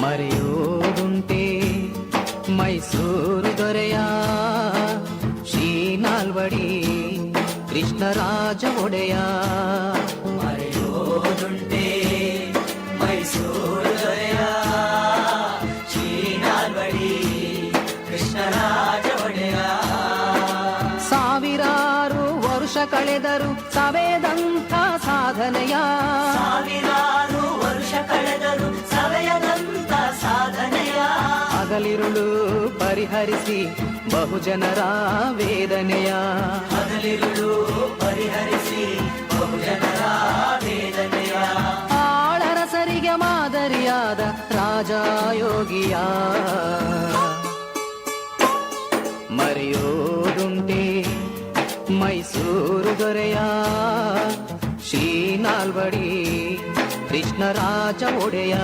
ಮರೆಯೋದುಂಟೆ ಮೈಸೂರು ದೊರೆಯ ಶ್ರೀ ನಾಲ್ವಡಿ ಕೃಷ್ಣರಾಜ ಒಡೆಯ. ಮರೆಯೋದುಂಟೆ ಮೈಸೂರು ದೊರೆಯ ಶ್ರೀ ನಾಲ್ವಡಿ ಕೃಷ್ಣರಾಜ ಒಡೆಯ. ಸಾವಿರಾರು ವರುಷ ಕಳೆದರು ಸವೆಯದಂಥ ಸಾಧನೆಯ, ಸಾವಿರಾರು ವರುಷ ಕಳೆದರು ಸವೆಯದಂಥ ಸಾಧನೆಯ. ಹಗಲಿರುಳು ಪರಿಹರಿಸಿ ಬಹುಜನರ ವೇದನೆಯ, ಹಗಲಿರುಳು ಪರಿಹರಿಸಿ ಬಹುಜನರ ವೇದನೆಯ. ಆಳರಸರಿಗೆ ಮಾದರಿಯಾದ ರಾಜಯೋಗಿಯ. ಮರೆಯೋದುಂಟೆ ಮೈಸೂರು ದೊರೆಯ ಶ್ರೀ ನಾಲ್ವಡಿ ಕೃಷ್ಣರಾಜ ಒಡೆಯ.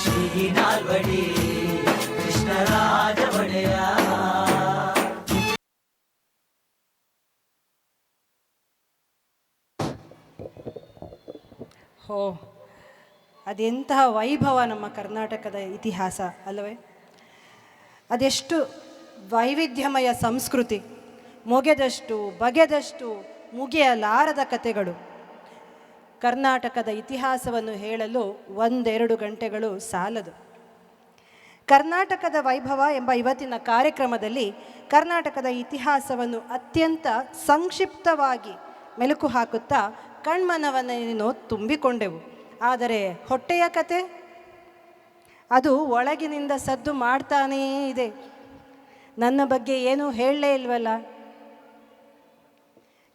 ಶ್ರೀ ನಾಲ್ವಡಿ ಕೃಷ್ಣರಾಜ ಒಡೆಯ. ಹೋ, ಅದೆಂತಹ ವೈಭವ ನಮ್ಮ ಕರ್ನಾಟಕದ ಇತಿಹಾಸ ಅಲ್ಲವೇ? ಅದೆಷ್ಟು ವೈವಿಧ್ಯಮಯ ಸಂಸ್ಕೃತಿ, ಮೊಗೆದಷ್ಟು ಬಗೆದಷ್ಟು ಮುಗಿಯಲಾರದ ಕಥೆಗಳು. ಕರ್ನಾಟಕದ ಇತಿಹಾಸವನ್ನು ಹೇಳಲು 1-2 ಗಂಟೆಗಳು ಸಾಲದು. ಕರ್ನಾಟಕದ ವೈಭವ ಎಂಬ ಇವತ್ತಿನ ಕಾರ್ಯಕ್ರಮದಲ್ಲಿ ಕರ್ನಾಟಕದ ಇತಿಹಾಸವನ್ನು ಅತ್ಯಂತ ಸಂಕ್ಷಿಪ್ತವಾಗಿ ಮೆಲುಕು ಹಾಕುತ್ತಾ ಕಣ್ಮನವನ್ನು ತುಂಬಿಕೊಂಡೆವು. ಆದರೆ ಹೊಟ್ಟೆಯ ಕತೆ ಅದು ಒಳಗಿನಿಂದ ಸದ್ದು ಮಾಡ್ತಾನೇ ಇದೆ. ನನ್ನ ಬಗ್ಗೆ ಏನೂ ಹೇಳಲೇ ಇಲ್ವಲ್ಲ.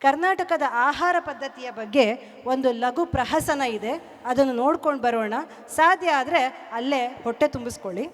ಕರ್ನಾಟಕದ ಆಹಾರ ಪದ್ಧತಿಯ ಬಗ್ಗೆ ಒಂದು ಲಘು ಪ್ರಹಸನ ಇದೆ, ಅದನ್ನು ನೋಡ್ಕೊಂಡು ಬರೋಣ. ಸಾಧ್ಯ ಆದರೆ ಅಲ್ಲೇ ಹೊಟ್ಟೆ ತುಂಬಿಸ್ಕೊಳ್ಳಿ.